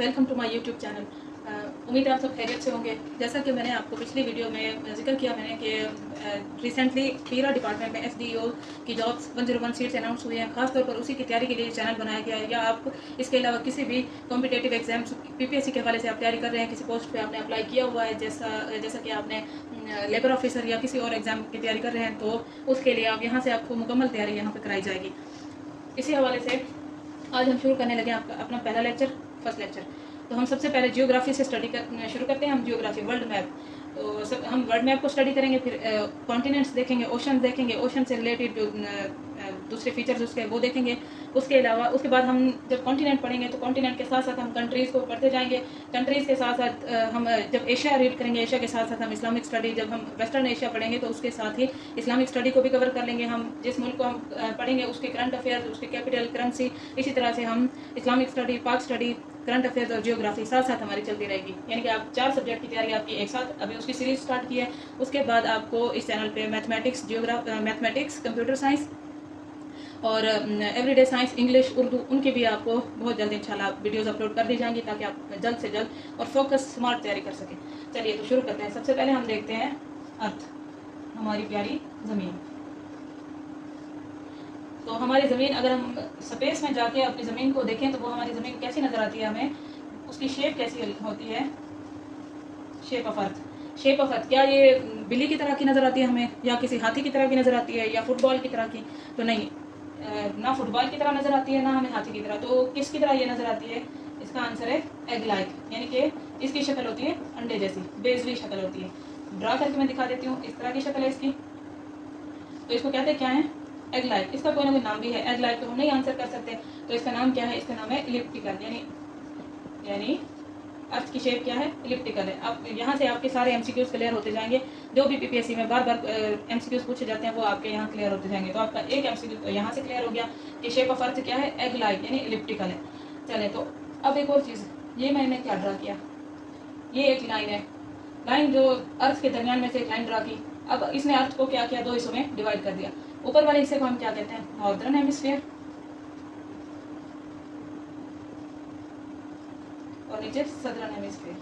Welcome to my YouTube channel. उम्मीद है आप सब खैरियत से होंगे। जैसा कि मैंने आपको पिछली वीडियो में जिक्र किया मैंने कि रिसेंटली पीरा डिपार्टमेंट में SDO की जॉब्स 101 सीट्स अनाउंस हुई हैं। खासतौर पर उसी की तैयारी के लिए चैनल बनाया गया है। या आप इसके अलावा किसी भी कॉम्पिटेटिव एग्जाम्स PPSC के हवाले से आप तैयारी कर रहे हैं, किसी पोस्ट पे आपने अप्लाई किया हुआ है, जैसा कि आपने लेबर ऑफिसर या किसी और एग्जाम की तैयारी कर रहे हैं, तो उसके लिए आप यहाँ से आपको मुकम्मल तैयारी यहाँ पर कराई जाएगी। इसी हवाले से आज हम शुरू करने लगे अपना पहला लेक्चर, फर्स्ट लेक्चर। तो हम सबसे पहले जियोग्राफी से स्टडी शुरू करते हैं। हम जियोग्राफी वर्ल्ड मैप, तो हम वर्ल्ड मैप को स्टडी करेंगे, फिर कॉन्टिनेंट्स देखेंगे, ओशन देखेंगे, ओशन से रिलेटेड जो दूसरे फीचर्स उसके वो देखेंगे। उसके अलावा उसके बाद हम जब कॉन्टिनेंट पढ़ेंगे तो कॉन्टिनेंट के साथ साथ हम कंट्रीज़ को पढ़ते जाएंगे। कंट्रीज़ के साथ साथ हम जब एशिया रीड करेंगे, एशिया के साथ साथ हम इस्लामिक स्टडी, जब हम वेस्टर्न एशिया पढ़ेंगे तो उसके साथ ही इस्लामिक स्टडी को भी कवर कर लेंगे। हम जिस मुल्क को हम पढ़ेंगे उसके करंट अफेयर्स, उसके कैपिटल, करेंसी, इसी तरह से हम इस्लामिक स्टडी, पाक स्टडी, करंट अफेयर्स और जियोग्राफी साथ साथ हमारी चलती रहेगी। यानी कि आप 4 सब्जेक्ट की तैयारी आपकी एक साथ, अभी उसकी सीरीज स्टार्ट की है। उसके बाद आपको इस चैनल पे मैथमेटिक्स, कंप्यूटर साइंस और एवरीडे साइंस, इंग्लिश, उर्दू, उनकी भी आपको बहुत जल्द इंशाल्लाह वीडियोस अपलोड कर दी जाएंगी, ताकि आप जल्द से जल्द और फोकस स्मार्ट तैयारी कर सकें। चलिए तो शुरू करते हैं। सबसे पहले हम देखते हैं अर्थ, हमारी प्यारी ज़मीन। तो हमारी ज़मीन, अगर हम स्पेस में जाके अपनी ज़मीन को देखें तो वो हमारी ज़मीन कैसी नज़र आती है, हमें उसकी शेप कैसी होती है, shape of earth. Shape of earth क्या ये बिल्ली की तरह की नज़र आती है हमें, या किसी हाथी की तरह की नज़र आती है, या फुटबॉल की तरह की? तो नहीं, ना फुटबॉल की तरह नज़र आती है, ना हमें हाथी की तरह। तो किसकी तरह ये नज़र आती है? इसका आंसर है एग लाइक, यानी कि इसकी शक्ल होती है अंडे जैसी, बेजवी शक्ल होती है। ड्रा करके मैं दिखा देती हूँ, इस तरह की शक्ल है इसकी। तो इसको कहते हैं क्या है? Egg like. इसका कोई ना कोई नाम भी है। एग लाइक तो हम नहीं आंसर कर सकते, तो इसका नाम क्या है? इसका नाम है इलिप्टिकल, यानी अर्थ की शेप क्या है? इलिप्टिकल है। अब यहाँ से आपके सारे MCQs क्लियर होते जाएंगे। जो भी PPSC में बार बार MCQs पूछे जाते हैं वो आपके यहाँ क्लियर होते जाएंगे। तो आपका एक MCQ यहाँ से क्लियर हो गया कि शेप ऑफ अर्थ क्या है? एग लाइक, यानी इलिप्टिकल है। चले, तो अब एक और चीज़, ये मैंने क्या ड्रा किया, ये एक लाइन है, लाइन जो अर्थ के दरमियान में से एक लाइन ड्रा की। अब इसने अर्थ को क्या किया? 2 हिस्सों में डिवाइड कर दिया। ऊपर वाले हिस्से को हम क्या कहते हैं? नॉर्दर्न हेमिस्फीयर, और नीचे सदर्न हेमिस्फीयर।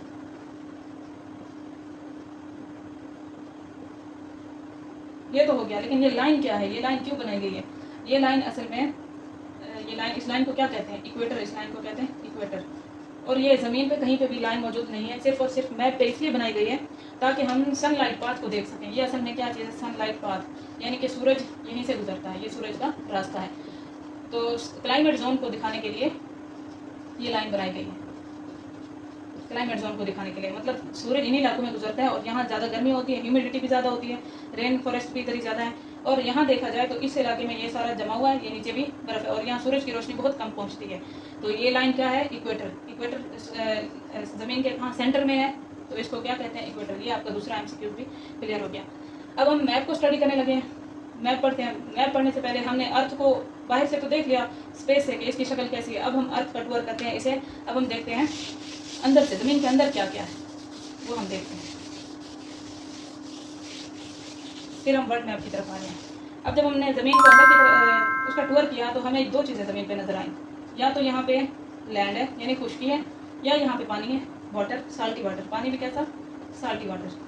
ये तो हो गया, लेकिन ये लाइन क्या है? ये लाइन क्यों बनाई गई है? ये लाइन असल में इस लाइन को क्या कहते हैं? इक्वेटर। इस लाइन को कहते हैं इक्वेटर। और ये ज़मीन पे कहीं पे भी लाइन मौजूद नहीं है, सिर्फ और सिर्फ मैप पे इसलिए बनाई गई है ताकि हम सनलाइट पाथ को देख सकें। ये असल में क्या चीज़ है? सनलाइट पाथ, यानी कि सूरज यहीं से गुजरता है, ये सूरज का रास्ता है। तो क्लाइमेट जोन को दिखाने के लिए ये लाइन बनाई गई है, क्लाइमेट जोन को दिखाने के लिए। मतलब सूरज इन्हीं इलाकों में गुजरता है और यहाँ ज़्यादा गर्मी होती है, ह्यूमिडिटी भी ज़्यादा होती है, रेन फॉरेस्ट भी इधर ही ज़्यादा है। और यहाँ देखा जाए तो इस इलाके में ये सारा जमा हुआ है, ये नीचे भी बर्फ़ है और यहाँ सूरज की रोशनी बहुत कम पहुँचती है। तो ये लाइन क्या है? इक्वेटर। इक्वेटर ज़मीन के कहाँ? सेंटर में है, तो इसको क्या कहते हैं? इक्वेटर। ये आपका दूसरा MCQ भी क्लियर हो गया। अब हम मैप को स्टडी करने लगे हैं। मैप पढ़ते हैं। मैप पढ़ने से पहले हमने अर्थ को बाहर से तो देख लिया, स्पेस से कि इसकी शक्ल कैसी है। अब हम अर्थ का टूर करते हैं इसे। अब हम देखते हैं अंदर से, ज़मीन के अंदर क्या क्या है वो हम देखते हैं, फिर हम वर्ल्ड मैप की तरफ आ रहे हैं। अब जब हमने ज़मीन को अंदर की तरफ उसका टूर किया तो हमें 2 चीज़ें ज़मीन पे नज़र आई। या तो यहाँ पे लैंड है, यानी खुश्की है, या यहाँ पे पानी है, वाटर, साल्टी वाटर। पानी भी कैसा? Salty water.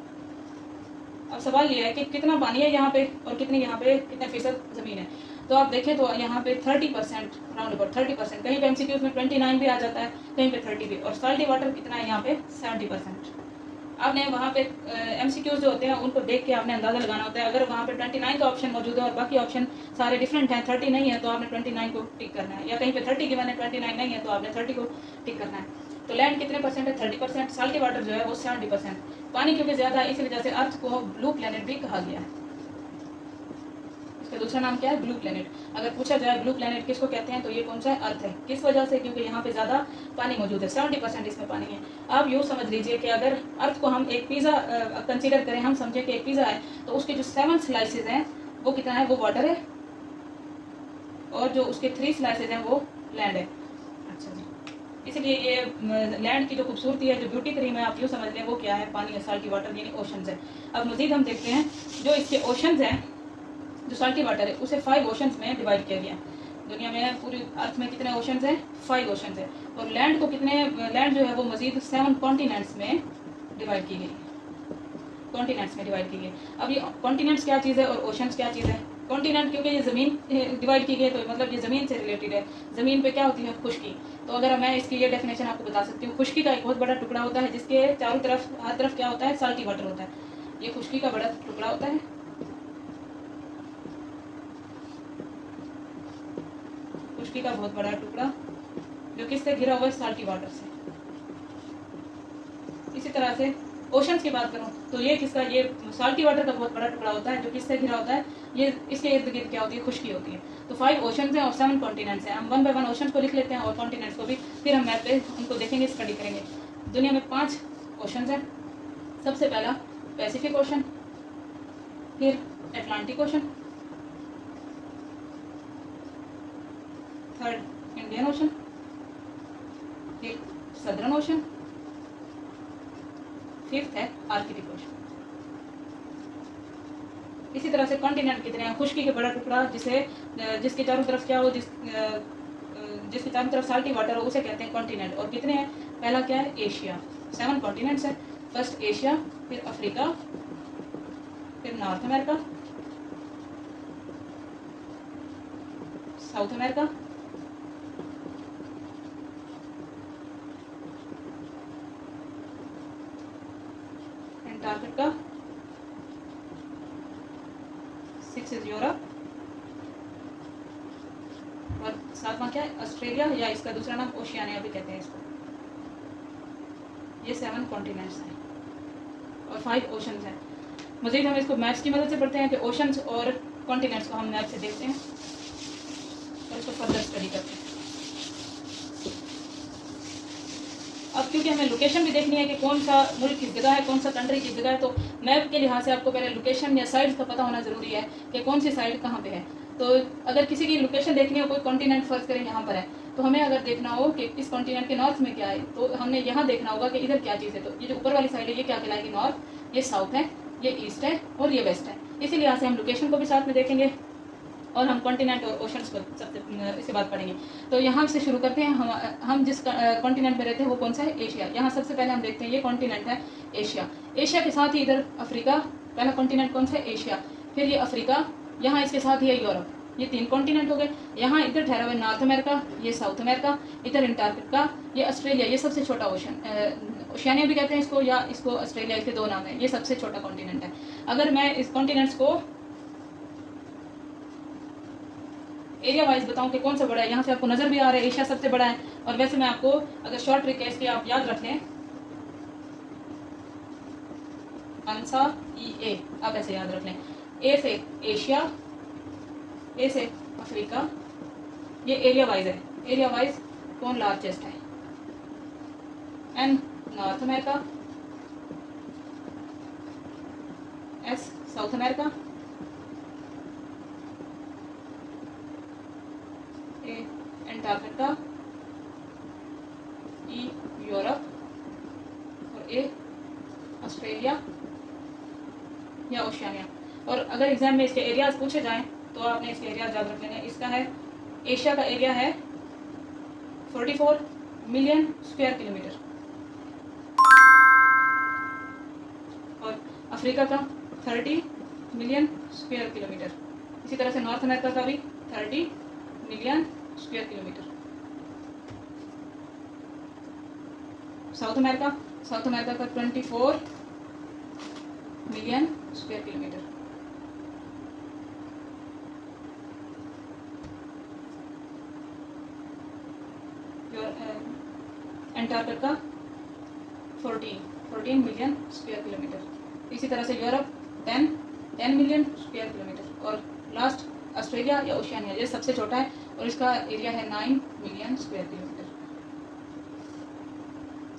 अब सवाल ये है कि कितना पानी है यहाँ पे और कितने फीसद ज़मीन है। तो आप देखें तो यहाँ पे 30%, राउंड अबाउट 30%, कहीं पे MCQs में 29 भी आ जाता है, कहीं पे 30 भी। और साल्टी वाटर कितना है यहाँ पे? 70%। आपने वहाँ पे MCQs जो होते हैं उनको देख के आपने अंदाज़ा लगाना होता है। अगर वहाँ पे 29 का ऑप्शन मौजूद है और बाकी ऑप्शन सारे डिफरेंट हैं, 30 नहीं है, तो आपने 29 को टिक करना है। या कहीं पे 30 गिवन है, 29 नहीं है, तो आपने 30 को टिक करना है। तो लैंड कितने परसेंट है? 30%। साल्टी वाटर जो है वो 70%। पानी क्योंकि ज़्यादा है, इसी वजह से अर्थ को ब्लू प्लेनेट भी कहा गया है। इसका दूसरा नाम क्या है? Blue planet. अगर पूछा जाए ब्लू प्लेनेट किसको कहते हैं, तो ये कौन सा है? अर्थ है। किस वजह से? क्योंकि यहाँ पे ज़्यादा पानी मौजूद है, 70% इसमें पानी है। आप यूँ समझ लीजिए कि अगर अर्थ को हम एक पिज़्ज़ा कंसीडर करें, हम समझें कि एक पिज़्ज़ा है, तो उसके जो 7 स्लाइसेस हैं वो कितना है? वो वाटर है, और जो उसके 3 स्लाइसेस हैं वो लैंड है। अच्छा जी, इसलिए ये लैंड की जो खूबसूरती है, जो ब्यूटी क्रीम है, आप यूँ समझ लें वो क्या है? पानी है, साल्टी वाटर, यानी ओशंस है। अब मज़ीद हम देखते हैं जो इसके ओशंस हैं, जो साल्टी वाटर है उसे 5 ओशंस में डिवाइड किया गया। दुनिया में पूरी अर्थ में कितने ओशंस हैं? 5 ओशंस हैं। और लैंड को लैंड जो है वो मजीद 7 कॉन्टिनेंट्स में डिवाइड की गई है, कॉन्टिनेंट्स में डिवाइड की गई। अब ये कॉन्टिनेंट्स क्या चीज़ है और ओशंस क्या चीज़ है? कॉन्टिनेंट क्योंकि ये ज़मीन डिवाइड की गई तो मतलब ये ज़मीन से रिलेटेड है। ज़मीन पे क्या होती है? खुश्की। तो अगर मैं इसकी ये डेफिनेशन आपको बता सकती हूँ, खुश्की का एक बहुत बड़ा टुकड़ा होता है जिसके चारों तरफ, हर तरफ क्या होता है? साल्टी वाटर होता है। ये खुश्की का बड़ा टुकड़ा होता है। खुश्की का बहुत बड़ा टुकड़ा जो किससे घिरा हुआ है? साल्टी वाटर से। इसी तरह से ओशंस की बात करूं तो ये किसका? ये साल्टी वाटर का बहुत बड़ा टुकड़ा होता है जो किससे घिरा होता है? ये इसके इर्द गिर्द क्या होती है? खुश्की होती है। तो 5 ओशंस हैं और 7 कॉन्टिनेंट्स हैं। हम 1 बाय 1 ओशंस को लिख लेते हैं और कॉन्टिनेंट्स को भी, फिर हम मैप पे उनको देखेंगे, स्टडी करेंगे। दुनिया में 5 ओशंस हैं। सबसे पहला पैसिफिक ओशन, फिर Atlantic ocean, third Indian ocean, फिर सदर्न ओशन, फिफ्थ है आर्कटिक ओशन। इसी तरह से कॉन्टिनेंट कितने हैं? खुश्की के बड़ा टुकड़ा जिसके चारों तरफ क्या हो, जिसके चारों तरफ साल्टी वाटर हो, उसे कहते हैं कॉन्टिनेंट। और कितने हैं? पहला क्या है? एशिया। 7 कॉन्टिनेंट्स है। फर्स्ट एशिया, फिर अफ्रीका, फिर north America, south America, Antarctica, 6 is Europe, और 7वां क्या है? ऑस्ट्रेलिया, या इसका दूसरा नाम ओशियानिया भी कहते हैं इसको। ये 7 कॉन्टिनेंट्स हैं और 5 ओशंस हैं। मज़ीद हम इसको मैप्स की मदद से पढ़ते हैं कि ओशंस और कॉन्टिनेंट्स को हम मैप से देखते हैं और इसको फर्दर स्टडी करते हैं। अब क्योंकि हमें लोकेशन भी देखनी है कि कौन सा मुल्क किस जगह है, कौन सा कंट्री किस जगह है, तो मैप के लिहाज से आपको पहले लोकेशन या साइड्स का पता होना ज़रूरी है कि कौन सी साइड कहाँ पे है। तो अगर किसी की लोकेशन देखनी हो, कोई कॉन्टिनेंट फर्ज करें यहाँ पर है, तो हमें अगर देखना हो कि इस कॉन्टिनेंट के नॉर्थ में क्या है, तो हमने यहाँ देखना होगा कि इधर क्या चीज़ है। तो ये जो ऊपर वाली साइड है ये क्या कहलाएगी? नॉर्थ, ये साउथ है, ये ईस्ट है और ये वेस्ट है। इसी लिहाज से हम लोकेशन को भी साथ में देखेंगे और हम कॉन्टिनेंट और ओशंस को सबसे इसके बाद पढ़ेंगे। तो यहाँ से शुरू करते हैं। हम जिस कॉन्टिनेंट में रहते हैं वो कौन सा है? एशिया। यहाँ सबसे पहले हम देखते हैं ये कॉन्टिनेंट है एशिया। एशिया के साथ ही इधर अफ्रीका, पहला कॉन्टिनेंट कौन सा है? एशिया। फिर ये अफ्रीका, यहाँ इसके साथ ही है यूरोप। ये 3 कॉन्टिनेंट हो गए। यहाँ इधर ठहरा हुआ है नॉर्थ अमेरिका, ये साउथ अमेरिका, इधर एंटार्क्टिका, ये ऑस्ट्रेलिया, ये सबसे छोटा ओशन, ओशियानिया भी कहते हैं इसको, या इसको ऑस्ट्रेलिया, इसके 2 नाम है। ये सबसे छोटा कॉन्टिनेंट है। अगर मैं इस कॉन्टिनेंट्स को एरिया वाइज बताऊं कि कौन सा बड़ा है, यहाँ से आपको नजर भी आ रहा है एशिया सबसे बड़ा है। और वैसे मैं आपको अगर शॉर्ट ट्रिक है इसकी आप याद रख लें, आंसा ई ए, आप ऐसे याद रख लें। ए से एशिया, ए से अफ्रीका, ये एरिया वाइज है। एरिया वाइज कौन लार्जेस्ट है? N north America, S south America, A Antarctica, E Europe और ए ऑस्ट्रेलिया या ओशियानिया। और अगर एग्जाम में इसके एरियाज पूछे जाएं तो आपने इसके एरियाज याद रख लेने। इसका है, एशिया का एरिया है 44 मिलियन स्क्वायर किलोमीटर और अफ्रीका का 30 मिलियन स्क्वायर किलोमीटर। इसी तरह से नॉर्थ अमेरिका का भी 30 million square kilometre. South America का 24 million square kilometre. Antarctica 14 million square kilometre. इसी तरह से यूरोप 10 मिलियन स्क्वायर किलोमीटर और लास्ट ऑस्ट्रेलिया या ओशियानिया, ये सबसे छोटा है और इसका एरिया है 9 मिलियन स्क्वायर किलोमीटर।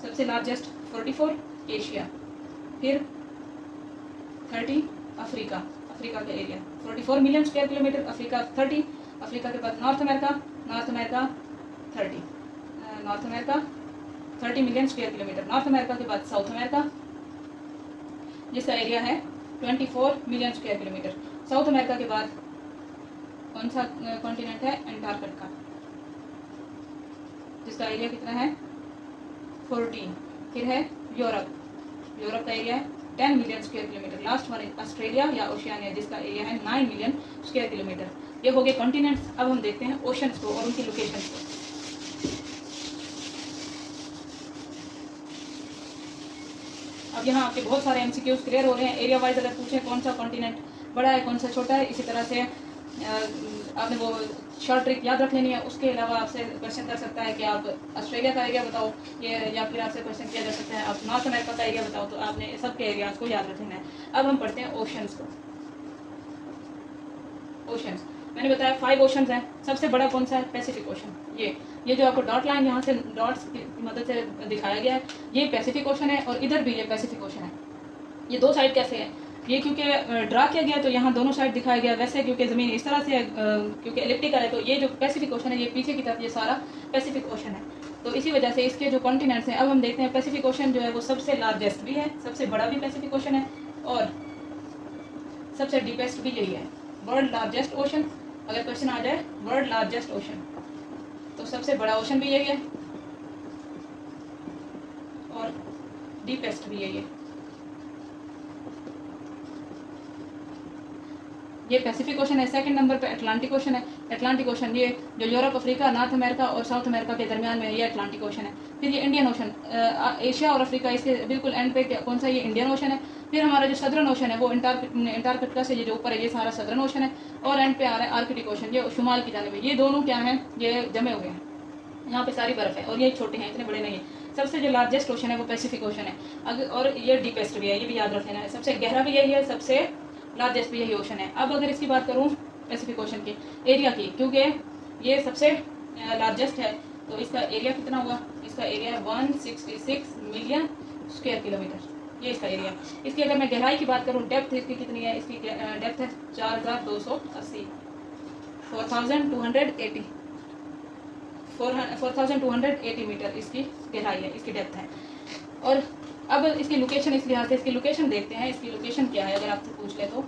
सबसे लार्जेस्ट 44 एशिया, फिर 30 अफ्रीका का area 44 million square kilometre, Africa 30, Africa के बाद north America 30, north America 30 million square kilometre. North America के बाद साउथ अमेरिका जिसका एरिया है 24 million square kilometre. South America के बाद कौन सा कॉन्टिनेंट है? एंटार्कटिका, जिसका एरिया कितना है? 14। फिर है यूरोप, यूरोप का एरिया है 10 million square kilometre. Last one Australia या ओशियानिया, जिसका एरिया है 9 मिलियन स्क्वायर किलोमीटर। ये हो गए कॉन्टिनेंट्स। अब हम देखते हैं ओशंस को और उनकी लोकेशन को। अब यहाँ आपके बहुत सारे एमसीक्यूज क्लियर हो रहे हैं। एरिया वाइज अगर पूछें कौन सा कॉन्टिनेंट बड़ा है कौन सा छोटा है, इसी तरह से आपने वो शॉर्ट ट्रिक याद रख लेनी है। उसके अलावा आपसे क्वेश्चन कर सकता है कि आप ऑस्ट्रेलिया का एरिया बताओ, ये या फिर आपसे क्वेश्चन किया जा सकता है आप नॉर्थ अमेरिका का एरिया बताओ, तो आपने सबके एरियाज को याद रख लेना है। अब हम पढ़ते हैं ओशंस को। ओशंस मैंने बताया 5 ओशंस हैं। सबसे बड़ा कौन सा है? Pacific ocean. ये जो आपको डॉट लाइन यहाँ से डॉट्स की मदद से दिखाया गया है, ये पैसिफिक ओशन है और इधर भी ये पैसिफिक ओशन है। ये दो साइड कैसे है? ये क्योंकि ड्रा किया गया तो यहाँ दोनों साइड दिखाया गया। वैसे क्योंकि ज़मीन इस तरह से क्योंकि इलिप्टिकल है, तो ये जो पैसिफिक ओशन है ये पीछे की तरफ ये सारा पैसिफिक ओशन है। तो इसी वजह से इसके जो कॉन्टिनेंट्स हैं, अब हम देखते हैं पैसिफिक ओशन जो है वो सबसे लार्जेस्ट भी है, सबसे बड़ा भी पैसिफिक ओशन है और सबसे डीपेस्ट भी यही है। वर्ल्ड लार्जेस्ट ओशन, अगर क्वेश्चन आ जाए वर्ल्ड लार्जेस्ट ओशन, तो सबसे बड़ा ओशन भी यही है और डीपेस्ट भी यही है। ये पैसिफिक ओशन है। सेकंड नंबर पे अटलांटिक ओशन है। अटलांटिक ओशन ये जो यूरोप, अफ्रीका, नॉर्थ अमेरिका और साउथ अमेरिका के दरमियान में, ये अटलांटिक ओशन है। फिर ये इंडियन ओशन, एशिया और अफ्रीका, इसके बिल्कुल एंड पे कौन सा? ये इंडियन ओशन है। फिर हमारा जो सदर्न ओशन है वो अंटार्कटिका से ये जो ऊपर है ये सारा सदर्न ओशन है और एंड पे आ रहा है आर्कटिक ओशन, ये शुमाल की जानिब है। ये दोनों क्या हैं? ये जमे हुए हैं, यहाँ पे सारी बर्फ है और ये छोटे हैं, इतने बड़े नहीं है। सबसे जो लार्जेस्ट ओशन है वो पैसिफिक ओशन है। अगर और ये डीपेस्ट भी है, ये भी याद रख लेना है। सबसे गहरा भी यही है, सबसे लार्जेस्ट भी यही ओशन है। अब अगर इसकी बात करूँ पैसिफिक ओशन के एरिया की, क्योंकि ये सबसे लार्जेस्ट है, तो इसका एरिया कितना हुआ? इसका एरिया है 166 मिलियन स्क्वायर किलोमीटर, ये इसका एरिया। इसकी अगर मैं गहराई की बात करूँ, डेप्थ इसकी कितनी है? इसकी डेप्थ है 4280, 4280 मीटर इसकी गहराई है, इसकी डेप्थ है। और अब इसकी लोकेशन, इस लिहाज से इसकी लोकेशन देखते हैं। इसकी लोकेशन क्या है अगर आपसे पूछ ले तो।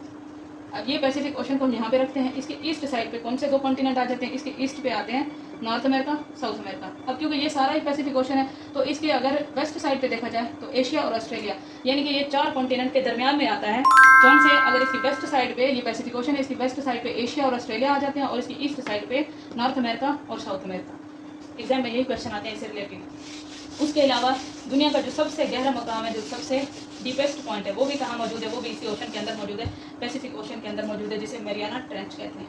अब ये पैसिफिक ओशन को हम यहाँ पे रखते हैं। इसके ईस्ट साइड पे कौन से दो कॉन्टिनेंट आ जाते हैं? इसके ईस्ट पे आते हैं नॉर्थ अमेरिका, साउथ अमेरिका। अब क्योंकि ये सारा ही पैसिफिक ओशन है, तो इसके अगर वेस्ट साइड पे देखा जाए तो एशिया और ऑस्ट्रेलिया, यानी कि ये 4 कॉन्टिनेंट के दरमियान में आता है। कौन से? अगर इसकी वेस्ट साइड पे ये पैसिफिक ओशन है, इसकी वेस्ट साइड पे एशिया और ऑस्ट्रेलिया आ जाते हैं और इसकी ईस्ट साइड पे नॉर्थ अमेरिका और साउथ अमेरिका। एग्जाम में यही क्वेश्चन आते हैं इससे रिलेटेड। उसके अलावा दुनिया का जो सबसे गहरा मकाम है, जो सबसे डीपेस्ट पॉइंट है, वो भी कहाँ मौजूद है? वो भी इसी ओशन के अंदर मौजूद है, पैसिफिक ओशन के अंदर मौजूद है, जिसे मैरियाना ट्रेंच कहते हैं।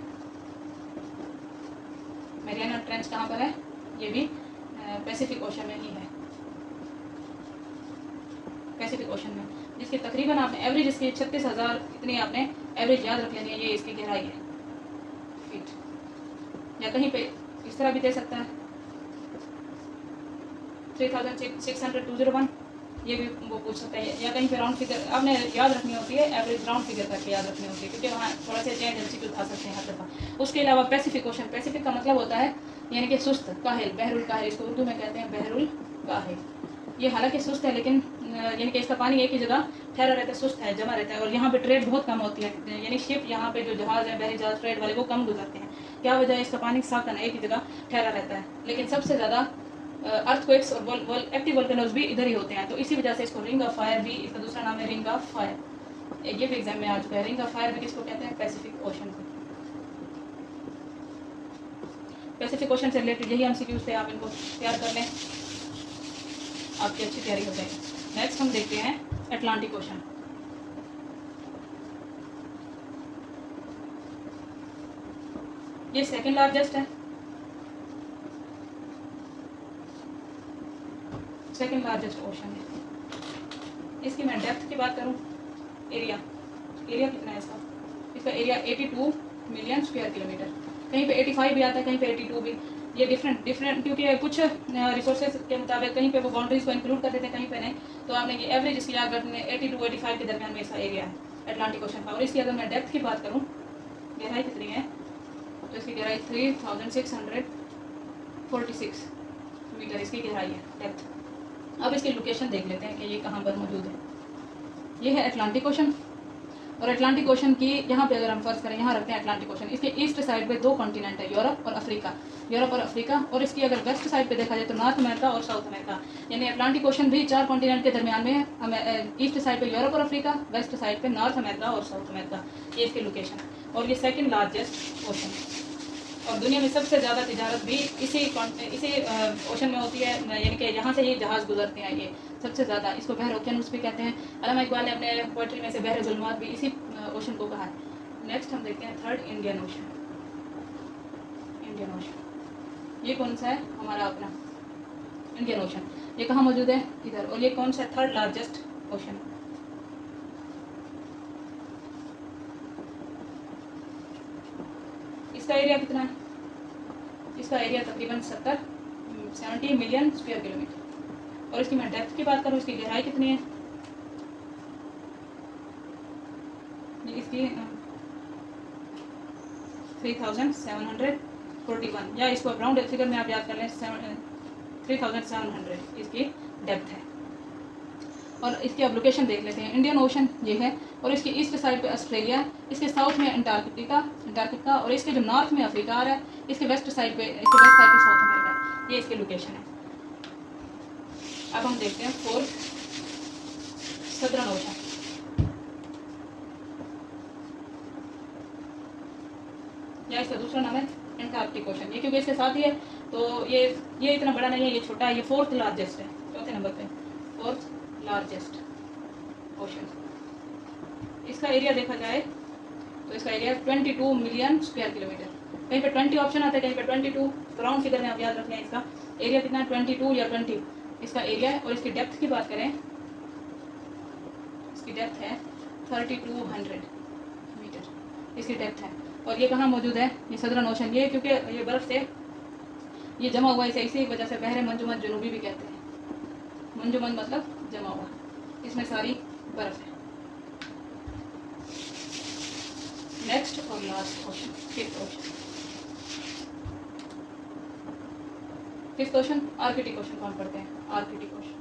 मैरियाना ट्रेंच कहाँ पर है? ये भी पैसिफिक ओशन में ही है, पैसिफिक ओशन में, जिसकी तकरीबन आपने एवरेज इसकी 36,000 इतनी आपने एवरेज याद रख लेनी है। ये इसकी गहराई है फीट, या कहीं पे इस तरह भी दे सकता है 3600-201, ये भी वो पूछ सकता है, या कहीं पे राउंड फिगर आपने याद रखनी होती है, एवरेज राउंड फिगर करके याद रखनी होती है, क्योंकि वहाँ थोड़ा सा चेंज एमसीक्यू आ सकते हैं हर दफ़ा। उसके अलावा पैसिफिक ओशन, पैसिफिक का मतलब होता है यानी कि सुस्त, काहिल, बहरुल काहिल, इसको उर्दू में कहते हैं बहरुल काहिल। ये हालांकि सुस्त है, लेकिन यानी कि इसका पानी एक ही जगह ठहरा रहता है, सुस्त है, जमा रहता है। और यहाँ पे ट्रेड बहुत कम होती है, यानी शिप यहाँ पे जो जहाज़ है, बहरी जहाज ट्रेड वाले, वो कम गुजरते हैं। क्या वजह है? इसका पानी साकन है, एक ही जगह ठहरा रहता है। लेकिन सबसे ज़्यादा अर्थक्वेक्स और एक्टिव वोल्केनोज भी इधर ही होते हैं, तो इसी वजह से इसको रिंग ऑफ फायर भी, इसका दूसरा नाम है रिंग ऑफ फायर। ये भी एग्जाम में आ चुका है। रिंग ऑफ फायर भी किसको कहते हैं? पैसिफिक ओशन को। पैसिफिक ओशन से रिलेटेड यही एमसीक्यूज थे, आप इनको तैयार कर लें, आपकी अच्छी तैयारी हो जाएगी। नेक्स्ट हम देखते हैं अटलांटिक ओशन। ये सेकंड लार्जेस्ट है, सेकंड लार्जेस्ट ओशन है। इसकी मैं डेप्थ की बात करूं, एरिया कितना है इसका? इसका एरिया 82 मिलियन स्क्वायर किलोमीटर। कहीं पे 85 भी आता है, कहीं पे 82 भी। ये डिफरेंट क्योंकि कुछ रिसोर्सेज के मुताबिक कहीं पे वो बाउंड्रीज को इंक्लूड कर देते हैं, कहीं पे नहीं। तो आपने ये एवरेज इसकी याद रखनी है, 82-85 के दरमियान में इसका एरिया है अटलांटिक ओशन का। और इसकी अगर मैं डेप्थ की बात करूँ, गहराई कितनी है, तो इसकी गहराई 3646 मीटर इसकी गहराई है, डेप्थ। अब इसकी लोकेशन देख लेते हैं कि ये कहाँ पर मौजूद है। ये है अटलांटिक ओशन और अटलांटिक ओशन की यहाँ पे अगर हम फर्ज करें, यहाँ रखते हैं अटलांटिक ओशन, इसके ईस्ट साइड पे 2 कॉन्टिनेंट है, यूरोप और अफ्रीका, यूरोप और अफ्रीका। और इसकी अगर वेस्ट साइड पे देखा जाए तो नॉर्थ अमेरिका और साउथ अमेरिका, यानी अटलांटिक ओशन भी 4 कॉन्टिनेंट के दरमियान में है। ईस्ट साइड पे यूरोप और अफ्रीका, वेस्ट साइड पे नॉर्थ अमेरिका और साउथ अमेरिका, ये इसकी लोकेशन है। और ये सेकेंड लार्जेस्ट ओशन, और दुनिया में सबसे ज़्यादा तिजारत भी इसी ओशन में होती है, यानी कि यहाँ से ही जहाज़ गुजरते हैं ये सबसे ज़्यादा। इसको बहर ओकेनूस भी कहते हैं। अल्लामा इकबाल ने अपने पोइट्री में से बहर ज़ुल्मात भी इसी ओशन को कहा है। नेक्स्ट हम देखते हैं third, Indian ocean. Indian ocean ये कौन सा है? हमारा अपना इंडियन ओशन। ये कहाँ मौजूद है? इधर। और ये कौन सा है? Third largest ocean. इसका एरिया कितना है? इसका एरिया तकरीबन 70 मिलियन स्क्वायर किलोमीटर। और इसकी मैं डेप्थ की बात करूँ, इसकी गहराई कितनी है? इसकी 3741, या इसको राउंड फिगर में आप याद कर लें 3700 इसकी डेप्थ है। और इसकी अब लोकेशन देख लेते हैं। इंडियन ओशन ये है, और इसकी ईस्ट साइड पे ऑस्ट्रेलिया, इसके साउथ में अंटार्कटिका, और इसके जो नॉर्थ में अफ्रीका आ रहा है, इसके वेस्ट साइड पे साउथ अमेरिका। ये इसकी लोकेशन है। अब हम देखते हैं फोर्थ, सदर्न ओशन। या इसका दूसरा नाम है एंटार्क्टिक ओशन। ये क्योंकि इसके साथ ही है तो ये इतना बड़ा नहीं है, ये छोटा है। ये फोर्थ लार्जेस्ट है, चौथे नंबर पे फोर्थ लार्जेस्ट ओशन। इसका एरिया देखा जाए तो इसका एरिया 22 मिलियन स्क्वायर किलोमीटर। कहीं पे 20 ऑप्शन आता है, कहीं पे 22, तो राउंड फिगर में आप याद रख लें। इसका एरिया कितना है? 22 या 20 इसका एरिया है। और इसकी डेप्थ की बात करें, इसकी डेप्थ है 3200 मीटर इसकी डेप्थ है। और ये कहाँ मौजूद है? ये सदर्न ओशन। ये क्योंकये बर्फ़ से ये जमा हुआ है, इसी वजह से बहरे मंजुमद जनूबी भी कहते हैं। मंजुमद मतलब जमा हुआ, इसमें सारी बर्फ़ है। नेक्स्ट और last ocean, fifth ocean. Fifth ocean Arctic ocean कौन पढ़ते हैं? Arctic ocean.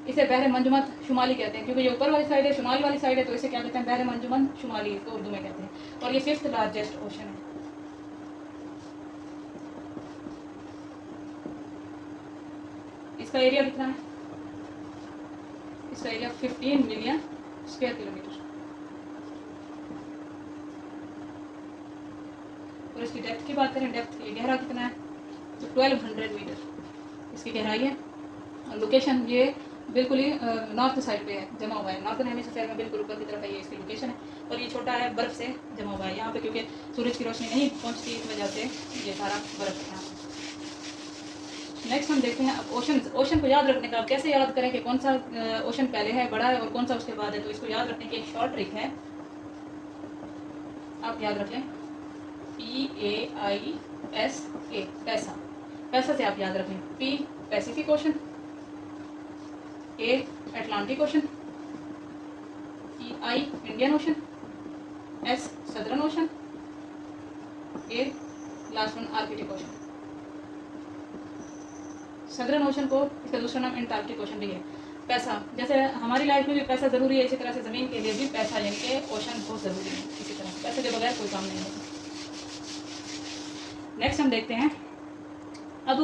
इसे बहरे मंजुमद शुमाली कहते हैं, क्योंकि ये ऊपर वाली साइड है, शुमाल वाली साइड है, तो इसे क्या कहते हैं? बहरे मंजुमद शुमाली, इसको उर्दू में कहते हैं। और ये फिफ्थ लार्जेस्ट ओशन है। इसका एरिया कितना है? इसका एरिया 15 मिलियन स्क्वायर किलोमीटर। और इसकी डेप्थ की बात करें, डेप्थ ये गहरा कितना है? तो 1200 मीटर इसकी गहराई है। और लोकेशन ये बिल्कुल ही नॉर्थ साइड पे है, जमा हुआ है। नॉर्थन हेमिस्फीयर में बिल्कुल ऊपर की तरफ है, ये इसकी लोकेशन है। और ये छोटा है, बर्फ़ से जमा हुआ है यहाँ पे, क्योंकि सूरज की रोशनी नहीं पहुँचती, इस वजह से ये सारा बर्फ़ है यहाँ पे। नेक्स्ट हम देखते हैं अब ओशन। ओशन को याद रखने का, आप कैसे याद करें कि कौन सा ओशन पहले है, बड़ा है, और कौन सा उसके बाद है। तो इसको याद रखने की एक शॉर्ट ट्रिक है, आप याद रख लें PAISA, पैसा। पैसा से आप याद रखें। P Pacific ocean, A Atlantic ocean, I Indian ocean, S southern ocean, A last one Arctic ocean. Southern ocean को इसका दूसरा नाम एंटार्क्टिक ओशन भी है। पैसा, जैसे हमारी लाइफ में भी पैसा ज़रूरी है, इसी तरह से ज़मीन के लिए भी पैसा यानी कि ओशन बहुत ज़रूरी है। इसी तरह पैसे के बगैर कोई काम नहीं होता। नेक्स्ट हम देखते हैं, अब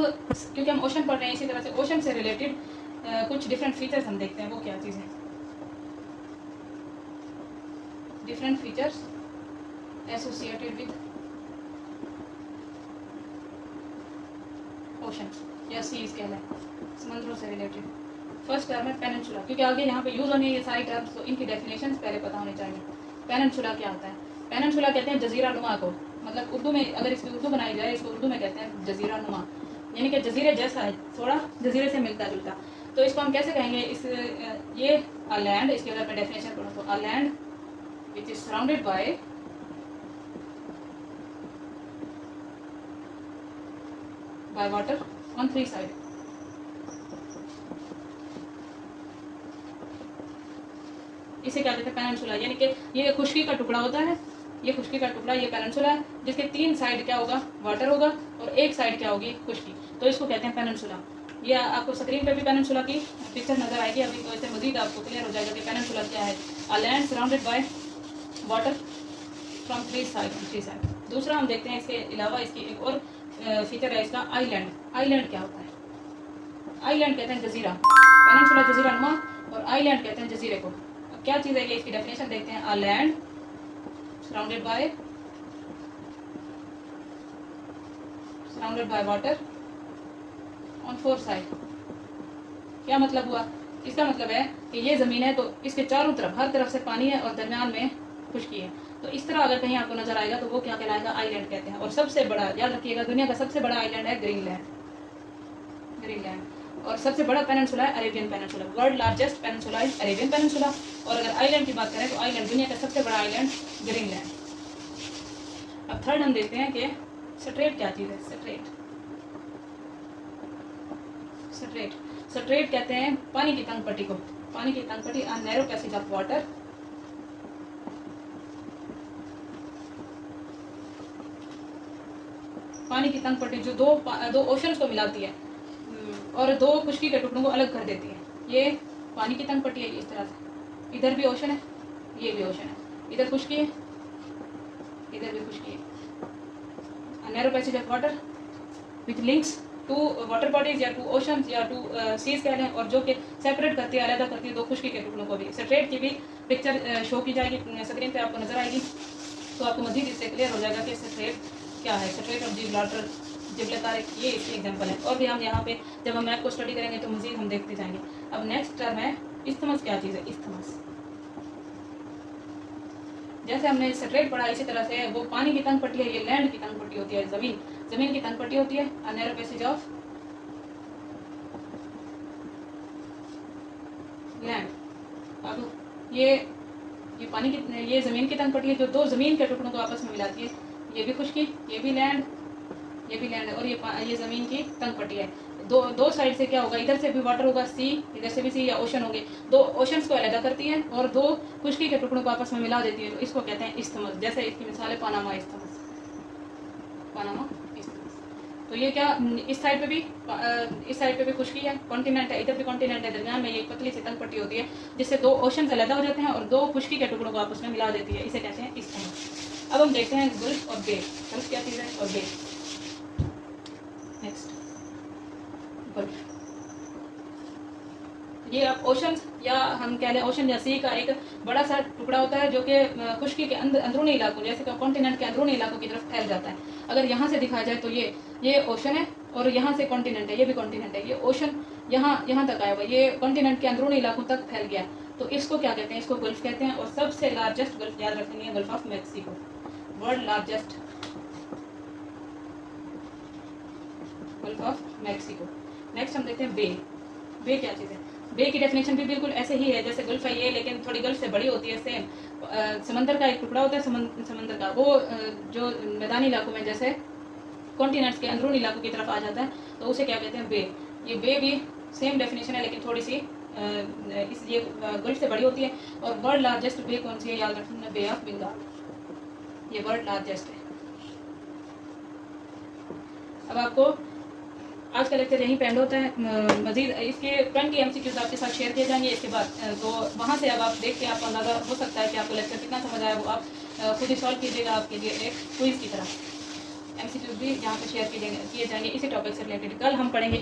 क्योंकि हम ओशन पढ़ रहे हैं, इसी तरह से ओशन से रिलेटेड कुछ डिफरेंट फीचर्स हम देखते हैं। वो क्या चीज़ है? Different features associated with ocean या सीज कहलाए, समुद्रों से रिलेटेड। फर्स्ट टर्म है पेनिनसुला, क्योंकि आगे यहाँ पे यूज़ होनी है ये सारी टर्म्स, तो इनकी डेफिनेशंस पहले पता होनी चाहिए। पेनिनसुला क्या होता है? पेनिनसुला कहते हैं जजीरा नुमा को, मतलब उर्दू में अगर इसकी उर्दू बनाई जाए, इसको उर्दू में कहते हैं जजीरा नुमा, यानी कि जजीरे जैसा है, थोड़ा जजीरे से मिलता जुलता। तो इसको हम कैसे कहेंगे? ये अ लैंड, इसकी अगर मैं डेफिनेशन पढ़ूँ तो a land which is surrounded by water on 3 side. इसे क्या कहते हैं? पेनिनसुला, यानी कि ये खुश्की का टुकड़ा होता है, ये खुश्की का टुकड़ा, ये पेनिनसुला है, जिसके 3 साइड क्या होगा? वाटर होगा, और एक साइड क्या होगी? खुश्की। तो इसको कहते हैं पेनिनसुला। ये आपको स्क्रीन पे भी पेनिनसुला की पिक्चर नजर आएगी अभी, तो इससे मजीद आपको क्लियर हो जाएगा कि पेनिनसुला क्या है। A land surrounded by water from three side. दूसरा हम देखते हैं इसके अलावा इसकी एक और फीचर है इसका आइलैंड। आइलैंड क्या होता है? आइलैंड कहते हैं जजीरा, पेनिनसुला जजीरा नुमा, और आइलैंड कहते हैं जजीरे को। अब क्या चीज़ है ये, इसकी डेफिनेशन देखते हैं। A land surrounded by water on four side. क्या मतलब हुआ? इसका मतलब है कि ये ज़मीन है तो इसके चारों तरफ, हर तरफ से पानी है और दरमियान में खुशकी है। तो इस तरह अगर कहीं आपको नजर आएगा तो वो क्या कहलाएगा? आइलैंड कहते हैं। और सबसे बड़ा, याद रखिएगा, दुनिया का सबसे बड़ा आइलैंड है ग्रीनलैंड। और सबसे बड़ा पेनिनसुला है Arabian peninsula. World largest peninsula is Arabian peninsula. और अगर आइलैंड की बात करें तो आइलैंड, दुनिया का सबसे बड़ा आइलैंड ग्रीनलैंड। अब थर्ड हम देखते हैं कि स्ट्रेट क्या चीज़ है। स्ट्रेट कहते हैं पानी की तंग पट्टी को। पानी की तंग पट्टी, a narrow passage of water पानी की तंग पट्टी जो दो ओशंस को मिलाती है और दो खुशकी के टुकड़ों को अलग कर देती है। ये पानी की तंग पट्टी है। इस तरह से इधर भी ओशन है, ये भी ओशन है, इधर खुशकी है, इधर भी खुशकी है। Narrow passage of water which links to water bodies या टू ओशंस या टू सीज कह लें, और जो कि सेपरेट करती है, अलग करती है दो खुशकी के टुकड़ों को भी। स्ट्रेट की भी पिक्चर शो की जाएगी, स्क्रीन पे आपको नजर आएगी, तो आपको मजीद इससे क्लियर हो जाएगा कि स्ट्रेट क्या है। स्ट्रेट ऑफ जिब्राल्टर, ये इसकी एग्जांपल है। और भी हम यहाँ पे जब हम मैप को स्टडी करेंगे तो मजीद हम देखते जाएंगे। अब नेक्स्ट टर्म है इस्थमस। क्या चीज़ है इस्थमस? जैसे हमने स्ट्रेट पढ़ा, इसी तरह से वो पानी की तंग पट्टी है, ये लैंड की तंग पट्टी होती है, जमीन की तंग पट्टी होती है। A narrow passage of land. अब ये पानी की, ये जमीन की तंग पट्टी है जो दो जमीन के टुकड़ों को आपस में मिलाती है। ये भी खुशकी, ये भी लैंड है, और ये जमीन की तंग पट्टी है। दो साइड से क्या होगा, इधर से भी वाटर होगा सी, इधर से भी सी या ओशन होंगे, दो ओशंस को अलग करती है और दो खुशकी के टुकड़ों को आपस में मिला देती है। तो इसको कहते हैं इस्थमस। जैसे इसकी मिसाल है पानामा इस्थमस। तो ये क्या, इस साइड पे भी खुशकी है, कॉन्टिनेंट है, इधर भी कॉन्टिनेंट है, दरमियान में ये पतली सी तंग पट्टी होती है जिससे दो ओशन अलग हो जाते हैं और दो खुशकी के टुकड़ों को आपस में मिला देती है। इसे कहते हैं इस्थमस। अब हम देखते हैं गुल्फ और बे। गुल्फ क्या चीज़ है और बे। नेक्स्ट गुल्फ, ये अब ओशन या हम कह लें ओशन या सी का एक बड़ा सा टुकड़ा होता है जो कि खुशकी के अंदरूनी इलाकों, जैसे कि कॉन्टिनेंट के अंदरूनी इलाकों की तरफ फैल जाता है। अगर यहाँ से दिखाया जाए तो ये ओशन है और यहाँ से कॉन्टिनेंट है, ये भी कॉन्टिनेंट है। ये ओशन यहाँ तक आया हुआ, ये कॉन्टिनेंट के अंदरूनी इलाकों तक फैल गया, तो इसको क्या कहते हैं? इसको गुल्फ कहते हैं। और सबसे लार्जेस्ट गुल्फ याद रखेंगे, gulf of Mexico, world largest gulf of Mexico. Next हम देखते हैं बे। बे क्या चीज़ है? बे की डेफिनेशन भी बिल्कुल ऐसे ही है जैसे गुल्फ है ये, लेकिन थोड़ी गुल्फ से बड़ी होती है। सेम समंदर का एक टुकड़ा होता है, समंदर का वो जो मैदानी इलाकों में जैसे कॉन्टिनेंट्स के अंदरूनी इलाकों की तरफ आ जाता है, तो उसे क्या कहते हैं? बे। ये बे भी सेम डेफिनेशन है लेकिन थोड़ी सी ये गुल्फ से बड़ी होती है। और वर्ल्ड लार्जेस्ट बे कौन सी है? याद रखना, बे ऑफ बंगाल, ये वर्ल्ड लार्जेस्ट है। अब आपको आज का लेक्चर यहीं पे एंड होता है। मजीद इसके 20 MCQs आपके साथ शेयर किए जाएंगे इसके बाद, तो वहाँ से अब आप देख के आपको अंदाज़ा हो सकता है कि आपको लेक्चर कितना समझ आया। वो आप खुद ही सॉल्व कीजिएगा, आपके लिए एक क्विज की तरह। MCQs भी यहाँ पे शेयर किए जाएंगे इसी टॉपिक से रिलेटेड। कल हम पढ़ेंगे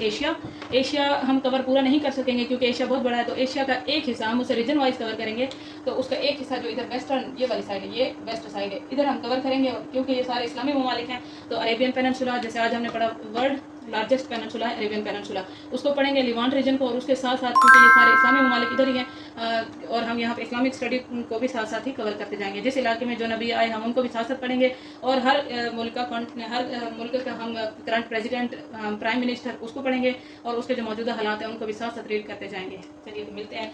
एशिया हम कवर पूरा नहीं कर सकेंगे क्योंकि एशिया बहुत बड़ा है, तो एशिया का एक हिस्सा हम उसे रीजन वाइज कवर करेंगे। तो उसका एक हिस्सा जो इधर वेस्टर्न, ये वाली साइड है, ये वेस्ट साइड है, इधर हम कवर करेंगे क्योंकि ये सारे इस्लामी ममालिक हैं। तो अरेबियन पेनिनसुला, जैसे आज हमने पढ़ा वर्ल्ड लार्जेस्ट पेनिनसुला है अरेबियन पेनिनसुला, उसको पढ़ेंगे। लिवांट रीजन को, और उसके साथ साथ क्योंकि ये सारे इस्लामी ममालिक इधर ही हैं और हम यहाँ पे इस्लामिक स्टडी को भी साथ साथ ही कवर करते जाएंगे। जिस इलाके में जो नबी आए हम उनको भी साथ साथ पढ़ेंगे, और हर मुल्क का हम करंट प्रेसिडेंट, प्राइम मिनिस्टर, उसको पढ़ेंगे, और उसके जो मौजूदा हालात हैं उनको भी साथ साथ रीड करते जाएंगे। चलिए, तो मिलते हैं।